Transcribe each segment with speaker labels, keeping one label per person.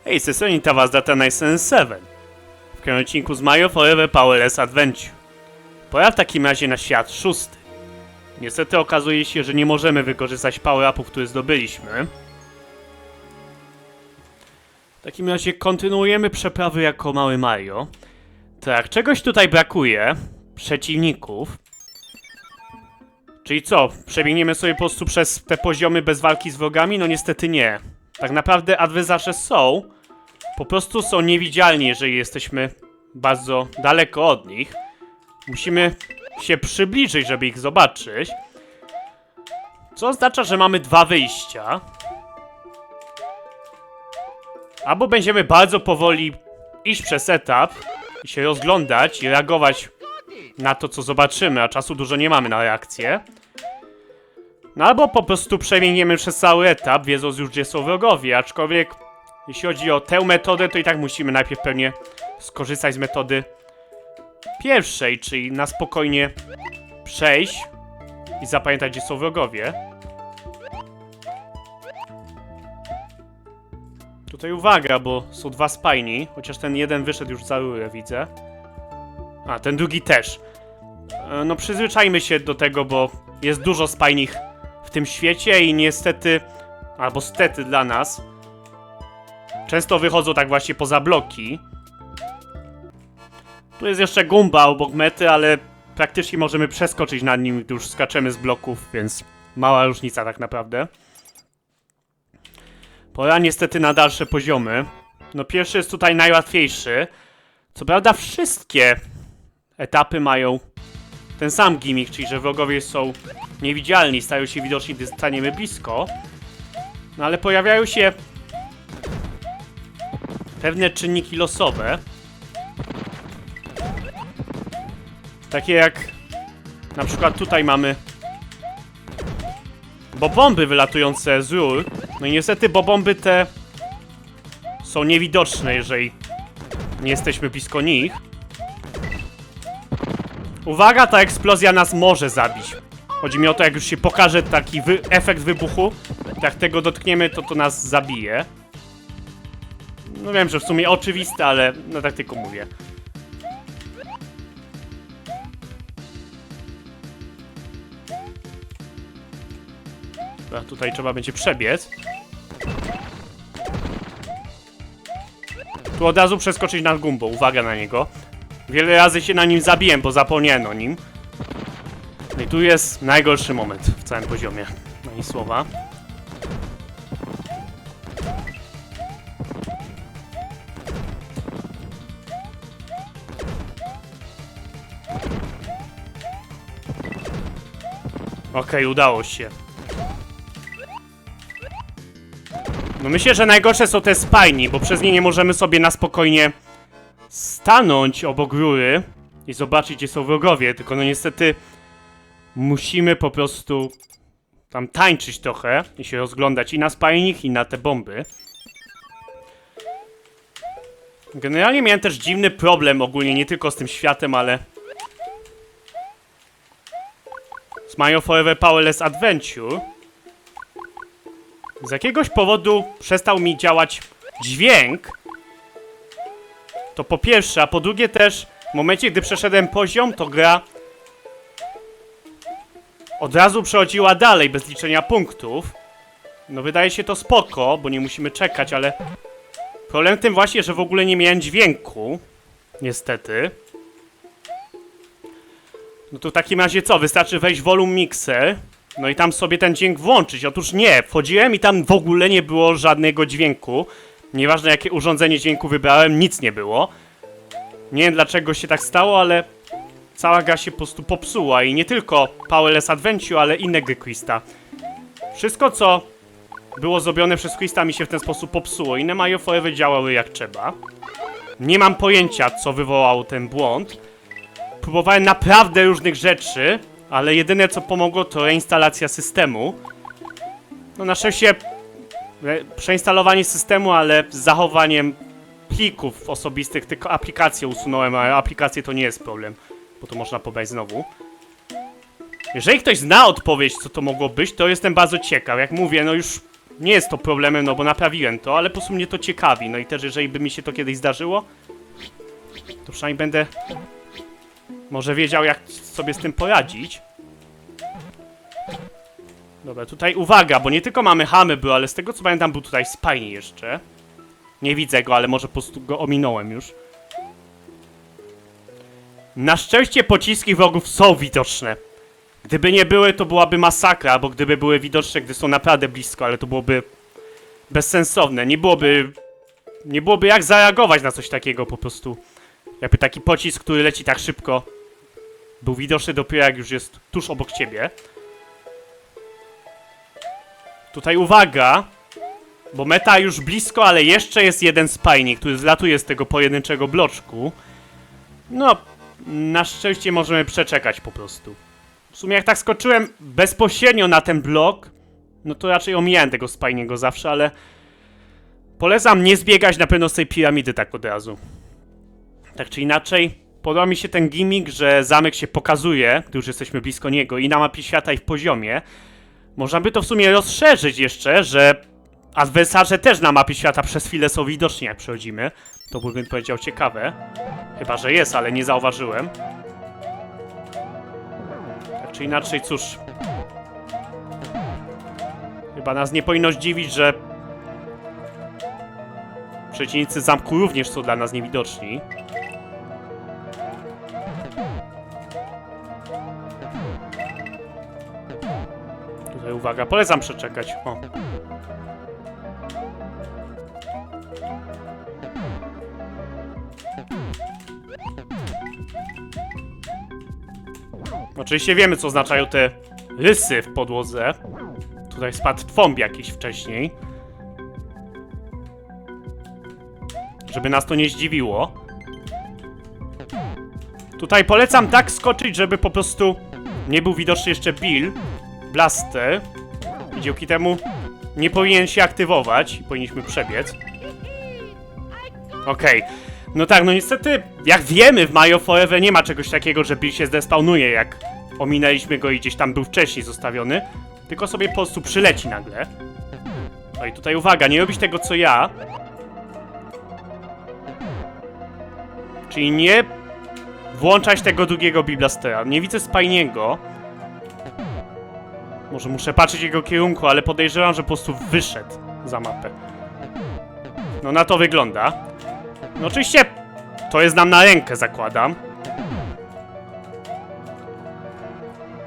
Speaker 1: Hej, z tej strony was Data 977. W kolejnym odcinku z Mario Forever Powerless Adventure. Pora w takim razie na świat 6. Niestety okazuje się, że nie możemy wykorzystać power-upów, które zdobyliśmy. W takim razie kontynuujemy przeprawy jako mały Mario. Tak, czegoś tutaj brakuje. Przeciwników. Czyli co? Przebiegniemy sobie po prostu przez te poziomy bez walki z wrogami? No niestety nie. Tak naprawdę adwersarze są. Po prostu są niewidzialni, jeżeli jesteśmy bardzo daleko od nich. Musimy się przybliżyć, żeby ich zobaczyć. Co oznacza, że mamy dwa wyjścia. Albo będziemy bardzo powoli iść przez etap i się rozglądać i reagować na to, co zobaczymy, a czasu dużo nie mamy na reakcję. No albo po prostu przebiegniemy przez cały etap, wiedząc już, gdzie są wrogowie, aczkolwiek jeśli chodzi o tę metodę, to i tak musimy najpierw pewnie skorzystać z metody pierwszej, czyli na spokojnie przejść i zapamiętać, gdzie są wrogowie. Tutaj uwaga, bo są dwa spajni, chociaż ten jeden wyszedł już za rurę, widzę. A, ten drugi też. No przyzwyczajmy się do tego, bo jest dużo spajnych w tym świecie i niestety, albo stety dla nas, często wychodzą tak właśnie poza bloki. Tu jest jeszcze Goomba obok mety, ale praktycznie możemy przeskoczyć nad nim, gdy już skaczemy z bloków, więc mała różnica tak naprawdę. Pora niestety na dalsze poziomy. No pierwszy jest tutaj najłatwiejszy. Co prawda wszystkie etapy mają ten sam gimmick, czyli że wrogowie są niewidzialni, stają się widoczni, gdy staniemy blisko. No ale pojawiają się pewne czynniki losowe. Takie jak na przykład tutaj mamy bobomby wylatujące z rur. No i niestety bobomby te są niewidoczne, jeżeli nie jesteśmy blisko nich. Uwaga, ta eksplozja nas może zabić. Chodzi mi o to, jak już się pokaże taki efekt wybuchu, jak tego dotkniemy, to nas zabije. No wiem, że w sumie oczywiste, ale no tak tylko mówię. Dobra, tutaj trzeba będzie przebiec. Tu od razu przeskoczyć nad Gumbą, uwaga na niego. Wiele razy się na nim zabiłem, bo zapomniałem o nim. No i tu jest najgorszy moment w całym poziomie. Ani słowa. Okej, udało się. No myślę, że najgorsze są te spajni, bo przez nie nie możemy sobie na spokojnie stanąć obok rury i zobaczyć, gdzie są wrogowie, tylko no niestety musimy po prostu tam tańczyć trochę i się rozglądać i na spajnik, i na te bomby. Generalnie miałem też dziwny problem ogólnie, nie tylko z tym światem, ale z Mario Forever Powerless Adventure. Z jakiegoś powodu przestał mi działać dźwięk. To po pierwsze, a po drugie też w momencie, gdy przeszedłem poziom, to gra od razu przechodziła dalej, bez liczenia punktów. No wydaje się to spoko, bo nie musimy czekać, ale problem w tym właśnie, że w ogóle nie miałem dźwięku. Niestety. No to w takim razie co? Wystarczy wejść w volume mixer, no i tam sobie ten dźwięk włączyć. Otóż nie, wchodziłem i tam w ogóle nie było żadnego dźwięku. Nieważne jakie urządzenie dźwięku wybrałem, nic nie było. Nie wiem dlaczego się tak stało, ale cała gra się po prostu popsuła i nie tylko Powerless Adventure, ale inne gry Quista. Wszystko co było zrobione przez Quista mi się w ten sposób popsuło. Inne Mario Forever działały jak trzeba. Nie mam pojęcia co wywołał ten błąd. Próbowałem naprawdę różnych rzeczy, ale jedyne co pomogło to reinstalacja systemu. No na szczęście przeinstalowanie systemu, ale z zachowaniem plików osobistych, tylko aplikację usunąłem, a aplikację to nie jest problem, bo to można pobrać znowu. Jeżeli ktoś zna odpowiedź, co to mogło być, to jestem bardzo ciekaw. Jak mówię, no już nie jest to problemem, no bo naprawiłem to, ale po prostu mnie to ciekawi. No i też jeżeli by mi się to kiedyś zdarzyło, to przynajmniej będę może wiedział, jak sobie z tym poradzić. Dobra, tutaj uwaga, bo nie tylko mamy Hammer, ale z tego co pamiętam był tutaj Spiny jeszcze. Nie widzę go, ale może po prostu go ominąłem już. Na szczęście pociski wrogów są widoczne. Gdyby nie były, to byłaby masakra, bo gdyby były widoczne, gdy są naprawdę blisko, ale to byłoby bezsensowne. Nie byłoby jak zareagować na coś takiego po prostu. Jakby taki pocisk, który leci tak szybko, był widoczny dopiero jak już jest tuż obok ciebie. Tutaj uwaga, bo meta już blisko, ale jeszcze jest jeden Spiny, który zlatuje z tego pojedynczego bloczku. No, na szczęście możemy przeczekać po prostu. W sumie jak tak skoczyłem bezpośrednio na ten blok, no to raczej omijałem tego Spiny'ego zawsze, ale polecam nie zbiegać na pewno z tej piramidy tak od razu. Tak czy inaczej, podoba mi się ten gimmick, że zamek się pokazuje, gdy już jesteśmy blisko niego i na mapie świata i w poziomie. Można by to w sumie rozszerzyć jeszcze, że adwersarze też na mapie świata przez chwilę są widoczni jak przechodzimy. To bym powiedział ciekawe. Chyba, że jest, ale nie zauważyłem. Tak czy inaczej, cóż. Chyba nas nie powinno zdziwić, że przeciwnicy zamku również są dla nas niewidoczni. Tutaj uwaga, polecam przeczekać. O. Oczywiście wiemy, co oznaczają te rysy w podłodze. Tutaj spadł twomb jakiś wcześniej. Żeby nas to nie zdziwiło. Tutaj polecam tak skoczyć, żeby po prostu nie był widoczny jeszcze Bill. Blaster. I dzięki temu nie powinien się aktywować. Powinniśmy przebiec. Okej. No tak, no niestety, jak wiemy, w Mario Forever nie ma czegoś takiego, że Bill się zdespawnuje, jak ominęliśmy go i gdzieś tam był wcześniej zostawiony. Tylko sobie po prostu przyleci nagle. No i tutaj uwaga, nie robić tego co ja. Czyli nie włączać tego drugiego Biblastera. Nie widzę Spiny'ego. Może muszę patrzeć w jego kierunku, ale podejrzewam, że po prostu wyszedł za mapę. No na to wygląda. No oczywiście to jest nam na rękę, zakładam.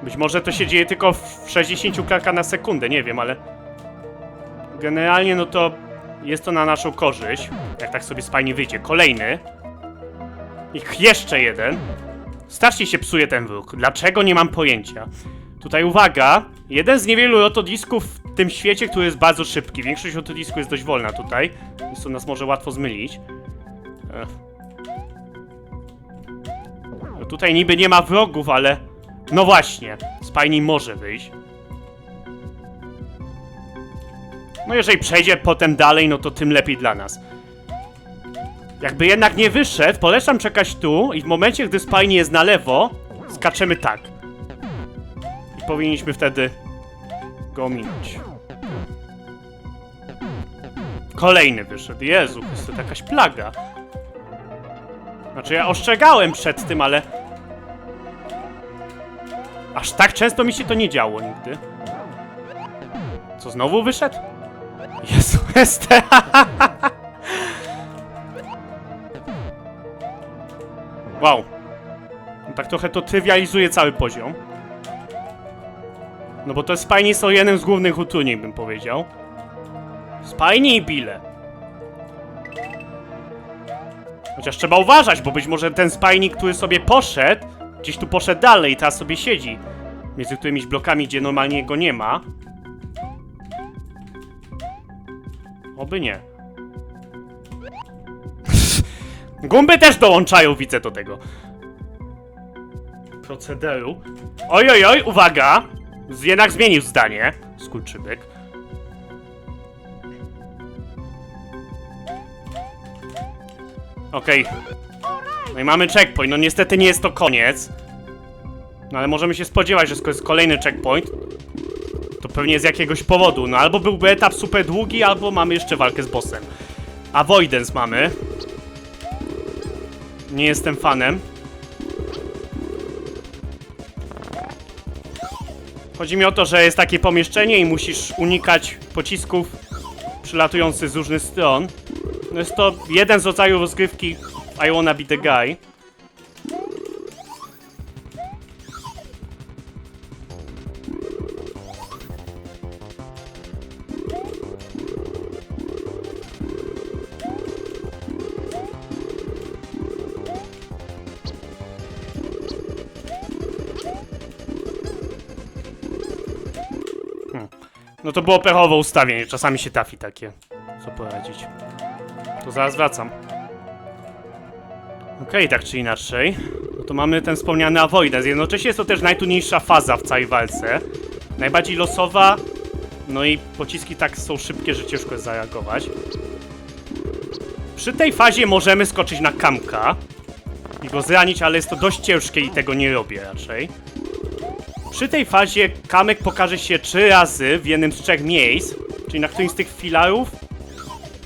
Speaker 1: Być może to się dzieje tylko w 60 klatach na sekundę, nie wiem, ale generalnie no to jest to na naszą korzyść. Jak tak sobie Spiny wyjdzie. Kolejny. I jeszcze jeden. Strasznie się psuje ten wróg. Dlaczego? Nie mam pojęcia. Tutaj uwaga. Jeden z niewielu rotodisków w tym świecie, który jest bardzo szybki. Większość rotodisków jest dość wolna tutaj. Więc to nas może łatwo zmylić. No tutaj niby nie ma wrogów, ale... No właśnie. Spiny może wyjść. No jeżeli przejdzie potem dalej, no to tym lepiej dla nas. Jakby jednak nie wyszedł, polecam czekać tu i w momencie, gdy Spiny jest na lewo, skaczemy tak. I powinniśmy wtedy go ominąć. Kolejny wyszedł. Jezu, jest to jakaś plaga. Znaczy ja ostrzegałem przed tym, ale... Aż tak często mi się to nie działo nigdy. Co, znowu wyszedł? Jezu, jest... Wow. No tak trochę to trywializuje cały poziom. No bo to Spiny są jednym z głównych utrudnień, bym powiedział. Spiny i Bille. Chociaż trzeba uważać, bo być może ten Spiny, który sobie poszedł, gdzieś tu poszedł dalej i teraz sobie siedzi między którymiś blokami, gdzie normalnie go nie ma. Oby nie. Gumby też dołączają, widzę do tego procederu. Oj, oj, oj, uwaga! Jednak zmienił zdanie. Skurczybyk. Okej. No i mamy checkpoint. No niestety nie jest to koniec. No ale możemy się spodziewać, że to jest kolejny checkpoint. To pewnie z jakiegoś powodu, no albo byłby etap super długi, albo mamy jeszcze walkę z bossem. Avoidance mamy. Nie jestem fanem. Chodzi mi o to, że jest takie pomieszczenie i musisz unikać pocisków przylatujących z różnych stron. No jest to jeden z rodzajów rozgrywki I Wanna Be The Guy. No to było pechowe ustawienie, czasami się trafi takie. Co poradzić? To zaraz wracam. Okej, tak czy inaczej. No to mamy ten wspomniany avoidance. Jednocześnie jest to też najtrudniejsza faza w całej walce. Najbardziej losowa. No i pociski tak są szybkie, że ciężko jest zareagować. Przy tej fazie możemy skoczyć na Kamka i go zranić, ale jest to dość ciężkie i tego nie robię raczej. Przy tej fazie Kamek pokaże się 3 razy w jednym z 3 miejsc, czyli na którymś z tych filarów,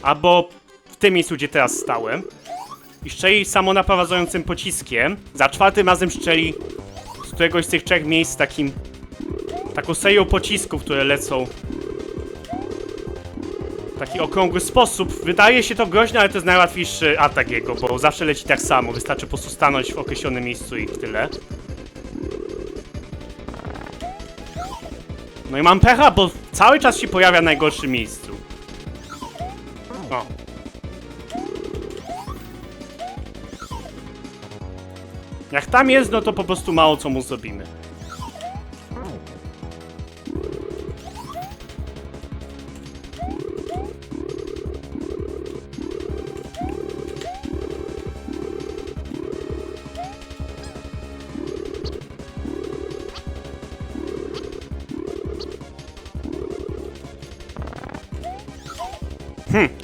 Speaker 1: albo w tym miejscu, gdzie teraz stałem. I strzeli samonaprowadzającym pociskiem. Za 4 razem strzeli z któregoś z tych 3 miejsc taką serią pocisków, które lecą w taki okrągły sposób. Wydaje się to groźne, ale to jest najłatwiejszy atak jego, bo zawsze leci tak samo. Wystarczy po prostu stanąć w określonym miejscu i tyle. No i mam pecha, bo cały czas się pojawia w najgorszym miejscu. O. Jak tam jest, no to po prostu mało co mu zrobimy.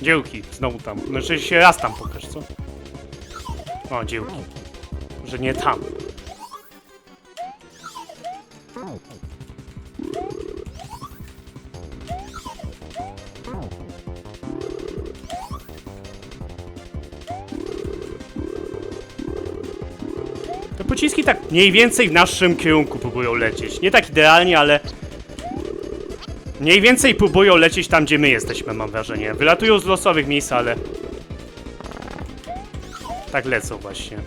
Speaker 1: Dziełki, znowu tam. Znaczy się raz tam pokaż, co? O, dziełki. Że nie tam. Te pociski tak mniej więcej w naszym kierunku próbują lecieć. Nie tak idealnie, ale mniej więcej próbują lecieć tam, gdzie my jesteśmy, mam wrażenie. Wylatują z losowych miejsc, ale tak lecą właśnie.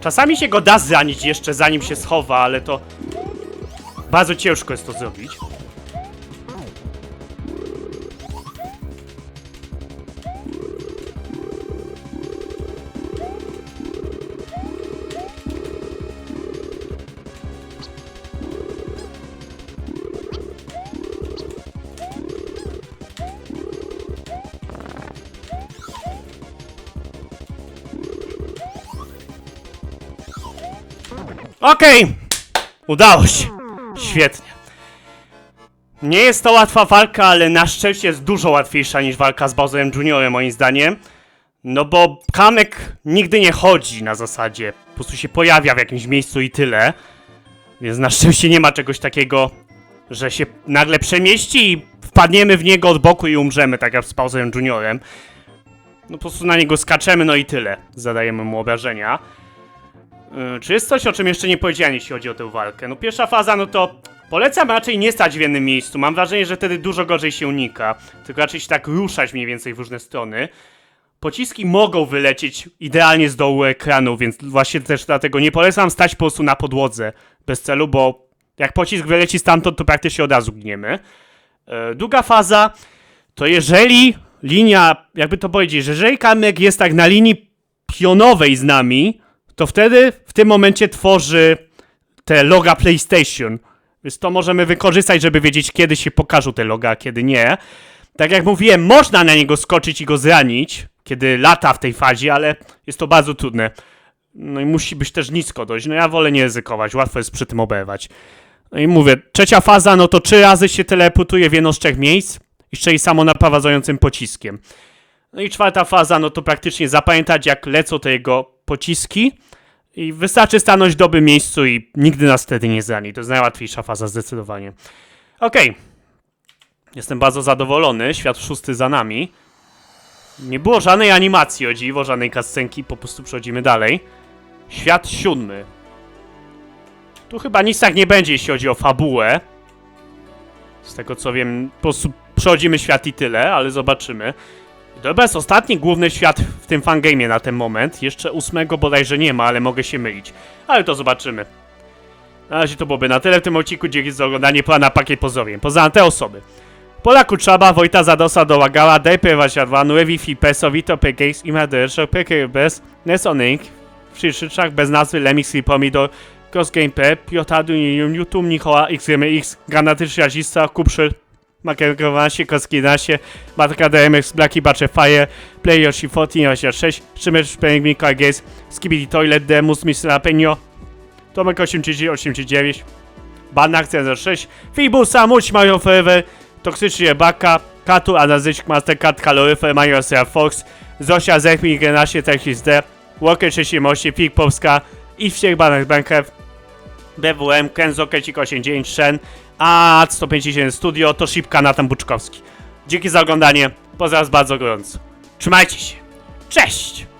Speaker 1: Czasami się go da zranić jeszcze, zanim się schowa, ale to bardzo ciężko jest to zrobić. Okej! Udało się. Świetnie. Nie jest to łatwa walka, ale na szczęście jest dużo łatwiejsza niż walka z Bowserem Juniorem, moim zdaniem. No bo Kamek nigdy nie chodzi na zasadzie. Po prostu się pojawia w jakimś miejscu i tyle. Więc na szczęście nie ma czegoś takiego, że się nagle przemieści i wpadniemy w niego od boku i umrzemy, tak jak z Bowserem Juniorem. No po prostu na niego skaczemy, no i tyle. Zadajemy mu obrażenia. Czy jest coś, o czym jeszcze nie powiedziałem, jeśli chodzi o tę walkę? No pierwsza faza, no to polecam raczej nie stać w jednym miejscu. Mam wrażenie, że wtedy dużo gorzej się unika. Tylko raczej się tak ruszać mniej więcej w różne strony. Pociski mogą wylecieć idealnie z dołu ekranu, więc właśnie też dlatego nie polecam stać po prostu na podłodze bez celu, bo jak pocisk wyleci stamtąd, to praktycznie od razu gniemy. Druga faza to jeżeli linia, jakby to powiedzieć, że jeżeli Kamek jest tak na linii pionowej z nami, to wtedy w tym momencie tworzy te loga PlayStation. Więc to możemy wykorzystać, żeby wiedzieć, kiedy się pokażą te loga, a kiedy nie. Tak jak mówiłem, można na niego skoczyć i go zranić, kiedy lata w tej fazie, ale jest to bardzo trudne. No i musi być też nisko dość. No ja wolę nie ryzykować, łatwo jest przy tym oberwać. No i mówię, trzecia faza, no to 3 razy się teleportuje w jedno z 3 miejsc i strzeli samonaprowadzającym pociskiem. No i czwarta faza, no to praktycznie zapamiętać, jak lecą te jego pociski I wystarczy stanąć w dobrym miejscu i nigdy nas wtedy nie zrani. To jest najłatwiejsza faza zdecydowanie. Okej. Jestem bardzo zadowolony. Świat 6 za nami. Nie było żadnej animacji, o dziwo, żadnej cutscenki. Po prostu przechodzimy dalej. Świat 7. Tu chyba nic tak nie będzie, jeśli chodzi o fabułę. Z tego co wiem, po prostu przechodzimy świat i tyle, ale zobaczymy. To chyba jest ostatni główny świat w tym fangame'ie na ten moment. Jeszcze 8 bodajże nie ma, ale mogę się mylić. Ale to zobaczymy. Na razie to byłoby na tyle w tym odcinku. Dzięki za oglądanie. Pora na pakiet pozdrowień. Poznałem te osoby. Pola Kutrzaba, Wojta Zadosa, Dołagała, Dejpy Wasiadwanu, Wi-Fi, Peso, Vito, PKX, Imaderszak, PK bez, Nesoning, Przyszyczak, bez nazwy, Lemix i Pomidor, Cross Game P, Piotadu, YouTube, Nikola, XMX, Granatyczny Jazista, Kupszyl, Maker 12, Koski 11, Matka DMX, Blacky Bacze Fire, Play Yoshi 1426, Szymecz, Pengwin, Gaze, Skibidi Toilet, Demus, Mr. Apenio, Tomek 839, Banak 06, Fibusa, Muć, Mario Forever, Toksyczny Jebaka, Katu, Anazyk, Mastercard, Kaloryfer, Mario Sera Fox, Zosia, Zechmi, 11, Techis D, Walker 38, Fig Polska, i Wściek, Banak Bankew, BWM, Kenzo, Kecik 89, Shen, a 151 Studio, to Szybka, Natan Buczkowski. Dzięki za oglądanie, pozdrawiam bardzo gorąco. Trzymajcie się, cześć!